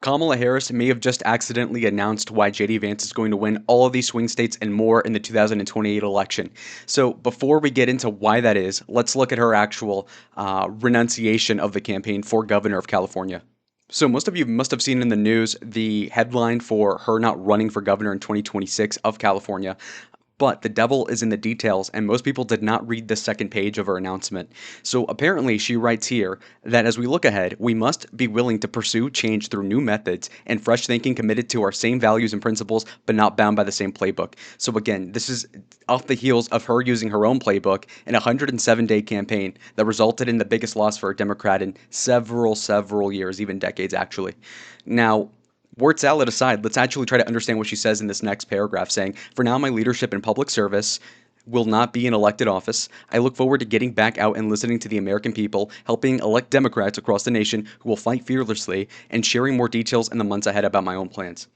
Kamala Harris may have just accidentally announced why JD Vance is going to win all of these swing states and more in the 2028 election. So before we get into why that is, let's look at her actual renunciation of the campaign for governor of California. So most of you must have seen in the news the headline for her not running for governor in 2026 of California. But the devil is in the details, and most people did not read the second page of her announcement. So apparently, she writes here that as we look ahead, we must be willing to pursue change through new methods and fresh thinking, committed to our same values and principles, but not bound by the same playbook. So again, this is off the heels of her using her own playbook in a 107-day campaign that resulted in the biggest loss for a Democrat in several years, even decades, actually. Now, word salad aside, let's actually try to understand what she says in this next paragraph, saying, "For now, my leadership in public service will not be in elected office. I look forward to getting back out and listening to the American people, helping elect Democrats across the nation who will fight fearlessly, and sharing more details in the months ahead about my own plans."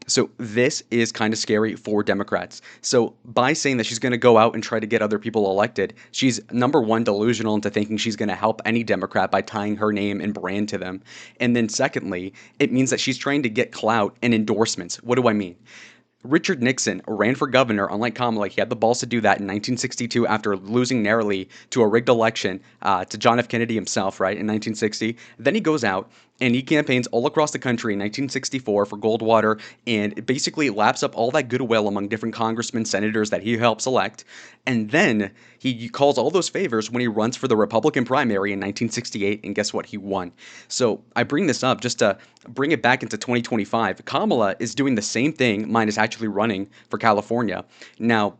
So this is kind of scary for Democrats. So by saying that she's going to go out and try to get other people elected, she's number one delusional into thinking she's going to help any Democrat by tying her name and brand to them. And then secondly, it means that she's trying to get clout and endorsements. What do I mean? Richard Nixon ran for governor, unlike Kamala. He had the balls to do that in 1962 after losing narrowly to a rigged election to John F. Kennedy himself, right, in 1960. Then he goes out and he campaigns all across the country in 1964 for Goldwater, and it basically laps up all that goodwill among different congressmen, senators that he helps elect. And then he calls all those favors when he runs for the Republican primary in 1968, and guess what? He won. So I bring this up just to bring it back into 2025. Kamala is doing the same thing, minus actually running for California. Now,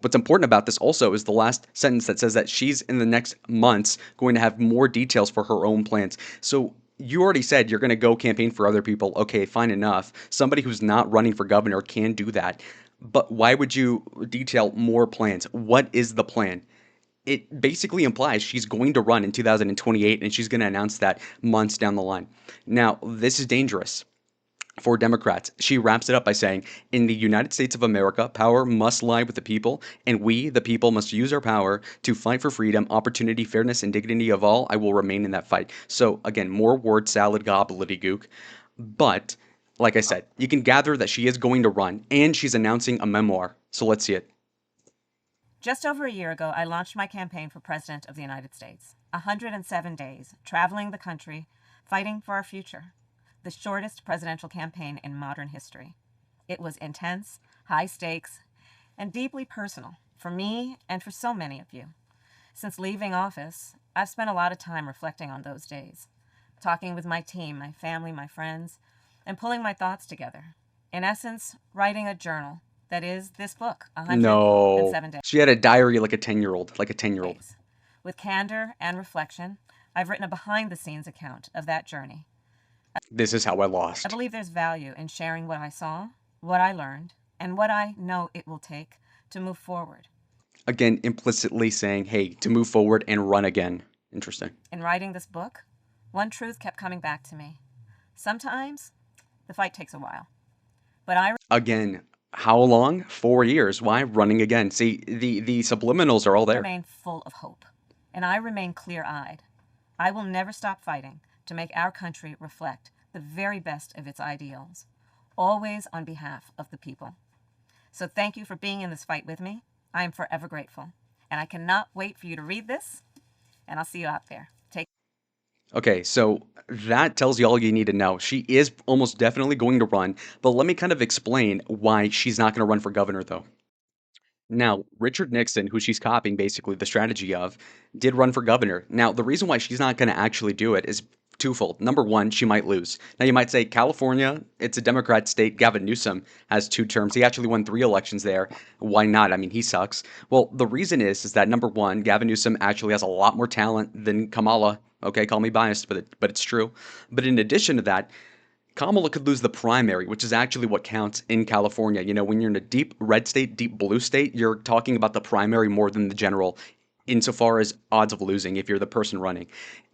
what's important about this also is the last sentence that says that she's in the next months going to have more details for her own plans. So you already said you're going to go campaign for other people. Okay, fine enough. Somebody who's not running for governor can do that. But why would you detail more plans? What is the plan? It basically implies she's going to run in 2028 and she's going to announce that months down the line. Now, this is dangerous for Democrats. She wraps it up by saying, "In the United States of America, power must lie with the people, and we, the people, must use our power to fight for freedom, opportunity, fairness, and dignity of all. I will remain in that fight." So, again, more word salad gobbledygook. But, like I said, you can gather that she is going to run, and she's announcing a memoir. So let's see it. Just over a year ago, I launched my campaign for President of the United States. 107 days, traveling the country, fighting for our future. The shortest presidential campaign in modern history. It was intense, high stakes, and deeply personal for me and for so many of you. Since leaving office, I've spent a lot of time reflecting on those days, talking with my team, my family, my friends, and pulling my thoughts together. In essence, writing a journal that is this book, No. 107 days. She had a diary like a 10-year-old, like a 10-year-old. With candor and reflection, I've written a behind-the-scenes account of that journey. This is how I lost. I believe there's value in sharing what I saw, what I learned, and what I know it will take to move forward. Again, implicitly saying, hey, to move forward and run again. Interesting. In writing this book, one truth kept coming back to me. Sometimes the fight takes a while. But Again, how long? 4 years. Why? Running again. See, the subliminals are all there. remain full of hope, and I remain clear-eyed. I will never stop fighting to make our country reflect the very best of its ideals, always on behalf of the people. So thank you for being in this fight with me. I am forever grateful, and I cannot wait for you to read this, and I'll see you out there. Okay, so that tells you all you need to know. She is almost definitely going to run, but let me kind of explain why she's not going to run for governor, though. Now, Richard Nixon, who she's copying basically the strategy of, did run for governor. Now, the reason why she's not going to actually do it is twofold. Number one, she might lose. Now, you might say California, it's a Democrat state. Gavin Newsom has 2 terms. He actually won 3 elections there. Why not? I mean, he sucks. Well, the reason is that number one, Gavin Newsom actually has a lot more talent than Kamala. Okay, call me biased, but it's true. But in addition to that, Kamala could lose the primary, which is actually what counts in California. You know, when you're in a deep red state, deep blue state, you're talking about the primary more than the general insofar as odds of losing if you're the person running.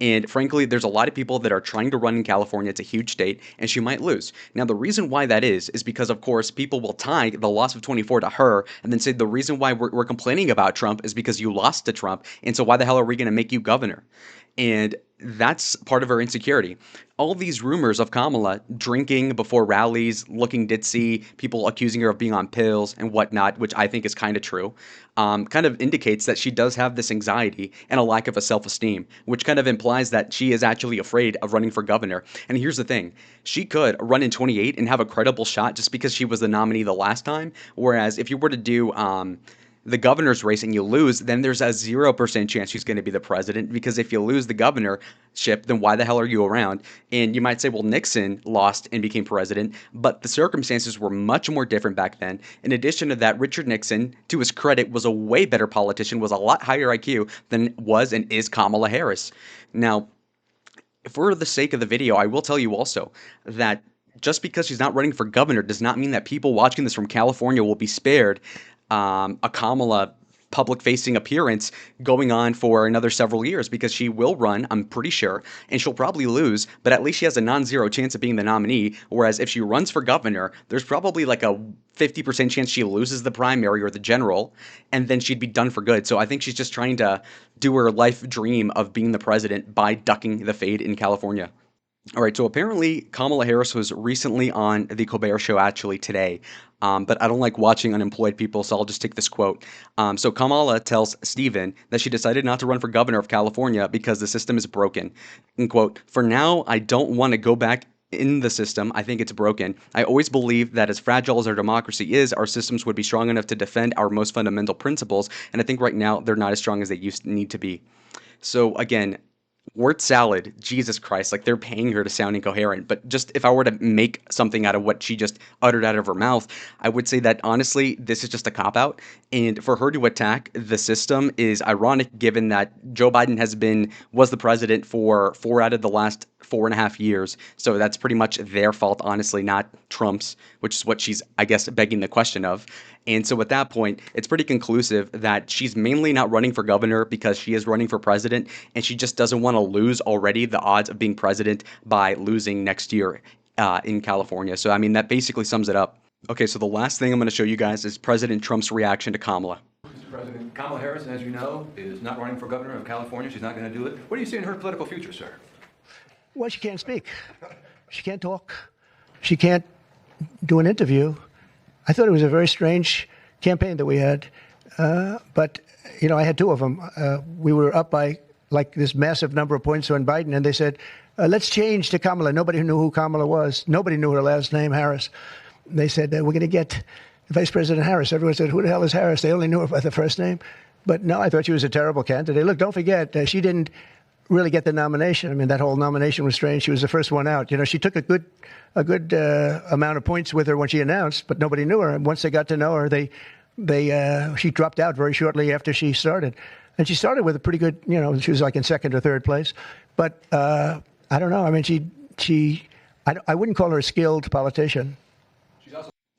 And frankly, there's a lot of people that are trying to run in California. It's a huge state, and she might lose. Now, the reason why that is because, of course, people will tie the loss of 24 to her and then say the reason why we're complaining about Trump is because you lost to Trump. And so why the hell are we going to make you governor? And that's part of her insecurity. All these rumors of Kamala drinking before rallies, looking ditzy, people accusing her of being on pills and whatnot, which I think is kind of true, kind of indicates that she does have this anxiety and a lack of a self-esteem, which kind of implies that she is actually afraid of running for governor. And here's the thing, she could run in 28 and have a credible shot just because she was the nominee the last time, whereas if you were to do the governor's race and you lose, then there's a 0% chance she's going to be the president. Because if you lose the governorship, then why the hell are you around? And you might say, well, Nixon lost and became president, but the circumstances were much more different back then. In addition to that, Richard Nixon, to his credit, was a way better politician, was a lot higher IQ than was and is Kamala Harris. Now, for the sake of the video, I will tell you also that just because she's not running for governor does not mean that people watching this from California will be spared a Kamala public facing appearance going on for another several years, because she will run, I'm pretty sure, and she'll probably lose, but at least she has a non-zero chance of being the nominee. Whereas if she runs for governor, there's probably like a 50% chance she loses the primary or the general, and then she'd be done for good. So I think she's just trying to do her life dream of being the president by ducking the fade in California. All right, so apparently Kamala Harris was recently on the Cobar show actually today, but I don't like watching unemployed people, so I'll just take this quote. So Kamala tells Stephen that she decided not to run for governor of California because the system is broken. And quote, "For now, I don't want to go back in the system. I think it's broken. I always believe that as fragile as our democracy is, our systems would be strong enough to defend our most fundamental principles, and I think right now they're not as strong as they used to need to be." So again, word salad, Jesus Christ, like they're paying her to sound incoherent. But just if I were to make something out of what she just uttered out of her mouth, I would say that honestly, this is just a cop out. And for her to attack the system is ironic given that Joe Biden was the president for 4 out of the last 4.5 years. So that's pretty much their fault, honestly, not Trump's, which is what she's, I guess, begging the question of. And so at that point, it's pretty conclusive that she's mainly not running for governor because she is running for president, and she just doesn't want to lose already the odds of being president by losing next year in California. So, I mean, that basically sums it up. Okay, so the last thing I'm going to show you guys is President Trump's reaction to Kamala. Mr. President, Kamala Harris, as you know, is not running for governor of California. She's not going to do it. What do you see in her political future, sir? Well, she can't speak. She can't talk. She can't do an interview. I thought it was a very strange campaign that we had. But, you know, I had two of them. We were up by like this massive number of points on Biden, and they said, let's change to Kamala. Nobody knew who Kamala was. Nobody knew her last name, Harris. They said, we're going to get Vice President Harris. Everyone said, who the hell is Harris? They only knew her by the first name. But no, I thought she was a terrible candidate. Look, don't forget, she didn't really get the nomination. I mean, that whole nomination was strange. She was the first one out. You know, she took a good amount of points with her when she announced, but nobody knew her. And once they got to know her, she dropped out very shortly after she started. And she started with a pretty good, you know, she was like in second or third place. But I don't know. I mean, I wouldn't call her a skilled politician.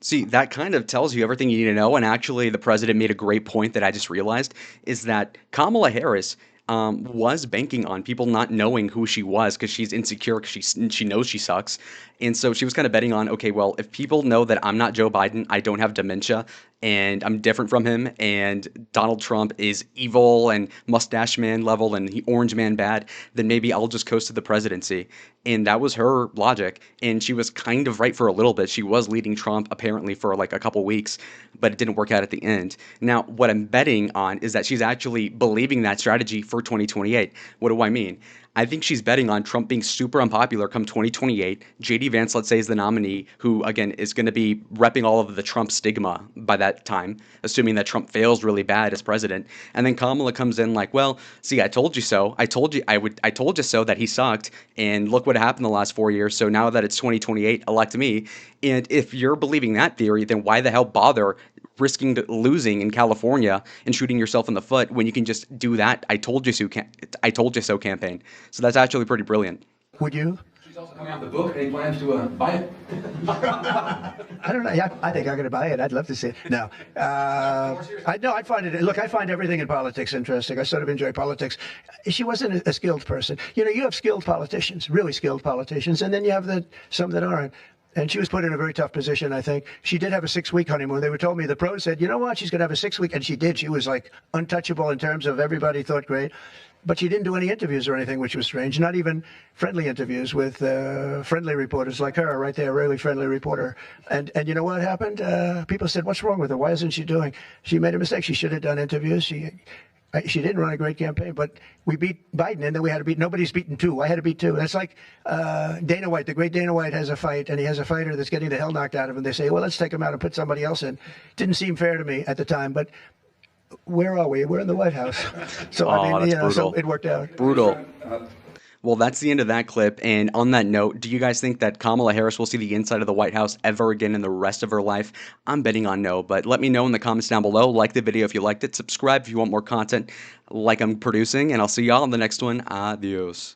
See, that kind of tells you everything you need to know. And actually, the president made a great point that I just realized is that Kamala Harris was banking on people not knowing who she was because she's insecure, because she knows she sucks. And so she was kind of betting on, okay, well, if people know that I'm not Joe Biden, I don't have dementia, and I'm different from him, and Donald Trump is evil and mustache man level and orange man bad, then maybe I'll just coast to the presidency. And that was her logic. And she was kind of right for a little bit. She was leading Trump apparently for like a couple weeks, but it didn't work out at the end. Now, what I'm betting on is that she's actually believing that strategy for 2028. What do I mean? I think she's betting on Trump being super unpopular come 2028. JD Vance, let's say, is the nominee, who, again, is going to be repping all of the Trump stigma by that time, assuming that Trump fails really bad as president. And then Kamala comes in like, well, see, I told you so. I told you so that he sucked. And look what happened the last 4 years. So now that it's 2028, elect me. And if you're believing that theory, then why the hell bother risking losing in California and shooting yourself in the foot when you can just do that I told you so campaign. So that's actually pretty brilliant. Would you? She's also coming out with a book. Any plans to buy it? I don't know. Yeah, I think I'm going to buy it. I'd love to see it. No, I find it. Look, I find everything in politics interesting. I sort of enjoy politics. She wasn't a skilled person. You know, you have skilled politicians, really skilled politicians, and then you have some that aren't. And she was put in a very tough position, I think. She did have a 6-week honeymoon. They were told me, the pros said, you know what, she's going to have a 6-week. And she did. She was like untouchable in terms of everybody thought great. But she didn't do any interviews or anything, which was strange. Not even friendly interviews with friendly reporters like her, right there, a really friendly reporter. And you know what happened? People said, what's wrong with her? Why isn't she doing? She made a mistake. She should have done interviews. She didn't run a great campaign, but we beat Biden, and then we had to beat. Nobody's beaten two. I had to beat two. That's like Dana White. The great Dana White has a fight, and he has a fighter that's getting the hell knocked out of him. They say, well, let's take him out and put somebody else in. Didn't seem fair to me at the time, but where are we? We're in the White House. So, I mean, that's brutal. so it worked out. Brutal. Well, that's the end of that clip. And on that note, do you guys think that Kamala Harris will see the inside of the White House ever again in the rest of her life? I'm betting on no, but let me know in the comments down below. Like the video if you liked it. Subscribe if you want more content like I'm producing, and I'll see y'all in the next one. Adios.